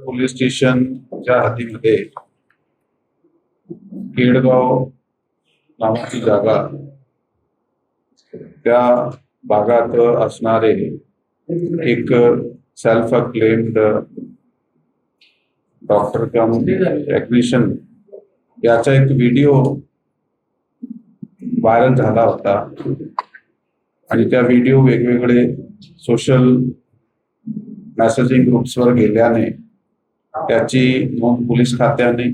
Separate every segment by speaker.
Speaker 1: Police स्टेशनच्या हद्दीमध्ये केडगाव नावाची जागा, त्या भागात असणारे एक सेल्फ अक्लेम्ड डॉक्टर कम टेक्निशियन याचा एक व्हिडिओ व्हायरल झाला होता आणि त्या व्हिडिओ वेगवेगळे सोशल मेसेजिंग ग्रुप्सवर गेल्याने त्याची नोंद पोलीस खात्याने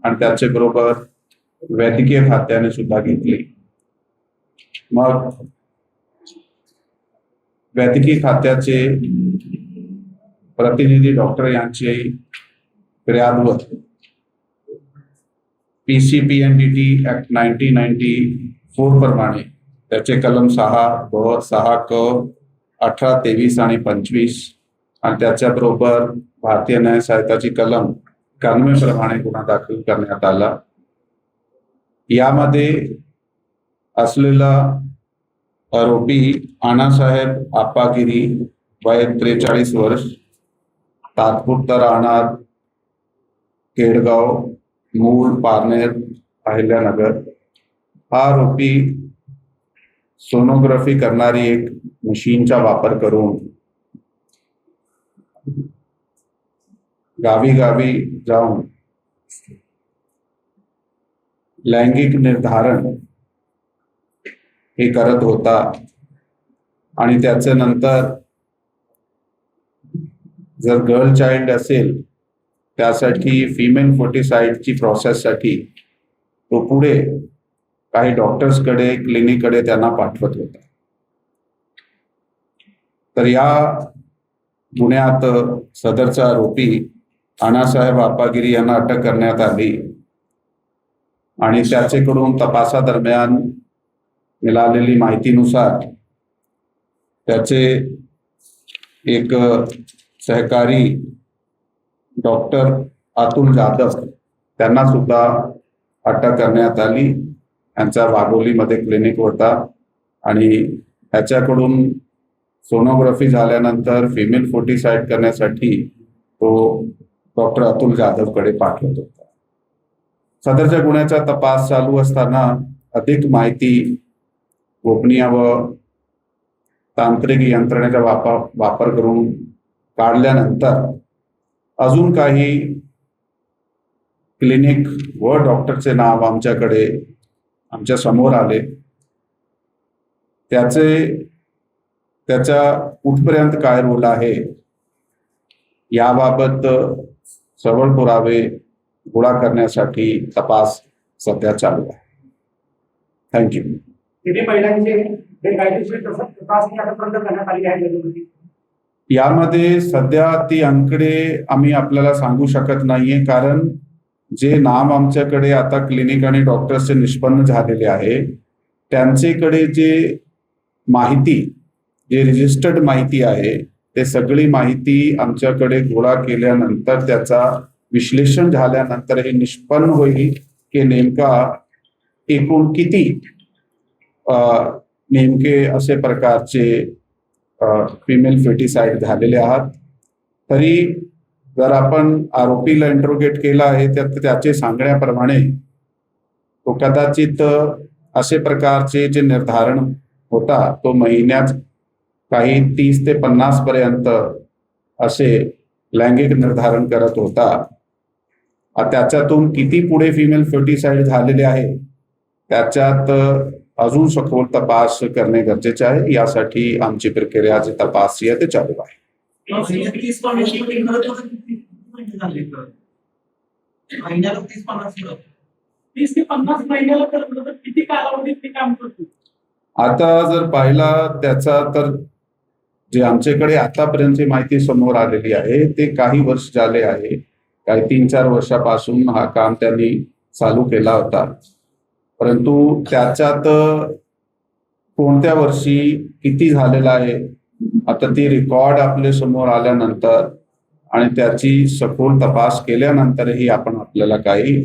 Speaker 1: आणि त्याचे बरोबर वैद्यकीय खात्याने सुद्धा घेतली। मग वैद्यकीय खात्याचे प्रतिनिधी डॉक्टर यांची फिर्यादवर PCPNDT ऍक्ट 1994 प्रमाणे त्याचे कलम 6(ब), 6(क), 18, 23 आणि 25 आणि त्याच्याबरोबर भारतीय न्याय संहिताची कलम 91 प्रमाणे गुन्हा दाखल करण्यात आला। यामध्ये असलेला आरोपी आणासाहेब आप्पागिरी, वय 43 वर्ष, तात्पुरता राहणार केडगाव, मूळ पारनेर, अहिल्यानगर। हा आरोपी सोनोग्राफी करणारी एक मशीनचा वापर करून गावी गावी जाऊन लैंगिक निर्धारण हे करत होता आणि त्याच्या नंतर जर गर्ल चाइल्ड असेल त्यासाठी फिमेल फर्टिसाइडची प्रोसेससाठी तो पुढे काही डॉक्टर्सकडे, क्लिनिककडे त्यांना पाठवत होता। तर या गुन्ह्यात सदरचा आरोपी आणासाहेब आप्पागिरी यांना अटक करण्यात आली आणि त्याच्याकडून तपासादरम्यान मिळालेली माहितीनुसार त्याचे एक सहकारी डॉक्टर अतुल जाधव त्यांना सुद्धा अटक करण्यात आली। यांचा वाघोलीमध्ये क्लिनिक होता आणि त्याच्याकडून सोनोग्राफी झाल्यानंतर फिमेल फर्टिसाइड करण्यासाठी तो डॉक्टर अतुल जाधवकडे पाठवत होता। सदरच्या गुन्ह्याचा तपास चालू असताना अधिक माहिती गोपनीय व तांत्रिक यंत्रणेचा वापर करून काढल्यानंतर अजून काही क्लिनिक व डॉक्टरचे नाव आमच्या समोर आले। त्याचा कुठपर्यंत काय रोल आहे याबाबत सबळ पुरावे गोळा करण्यासाठी तपास सध्या चालू आहे। थँक्यू। यामध्ये सध्या ती अंकडे आम्ही आपल्याला सांगू शकत नाहीये, कारण जे नाम आमच्याकडे आता क्लिनिक आणि डॉक्टर्सचे निष्पन्न झालेले आहे त्यांच्याकडे जे माहिती, जे रजिस्टर्ड माहिती आहे ते सगळी माहिती आमच्याकडे गोळा केल्यानंतर त्याचा विश्लेषण झाल्यानंतर हे निष्पन्न होईल की नेमका एकूण किती नेमके असे प्रकारचे फिमेल फर्टिसाइड झालेले आहात। तरी जर आपण आरोपीला इंट्रोगेट केला आहे त्याचे सांगण्याप्रमाणे तो कदाचित असे प्रकारचे जे निर्धारण होता तो महिन्यात काही 30 ते 50 पर्यंत असे लैंगिक निर्धारण करत होता। त्याच्यातून किती पुढे फिमेल फर्टिसाइड झालेले आहे त्याच्यात अजून सखोल तपास करणे गरजेचे आहे। यासाठी आमची प्रक्रिया जे तपास आहे ते चालू आहे। आता जर पाहिला त्याचा तर जे आमच्याकडे आतापर्यंतची माहिती समोर आलेली आहे ते काही वर्ष झाले आहे, काही 3-4 वर्षापासून हा काम त्यांनी चालू केला होता। परंतु त्याच्यात कोणत्या वर्षी किती झालेला आहे आता ती रेकॉर्ड आपल्या समोर आल्यानंतर आणि त्याची सखोल तपास केल्यानंतरही आपण आपल्याला काही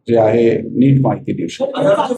Speaker 1: जे आहे नीट माहिती देऊ शकतो।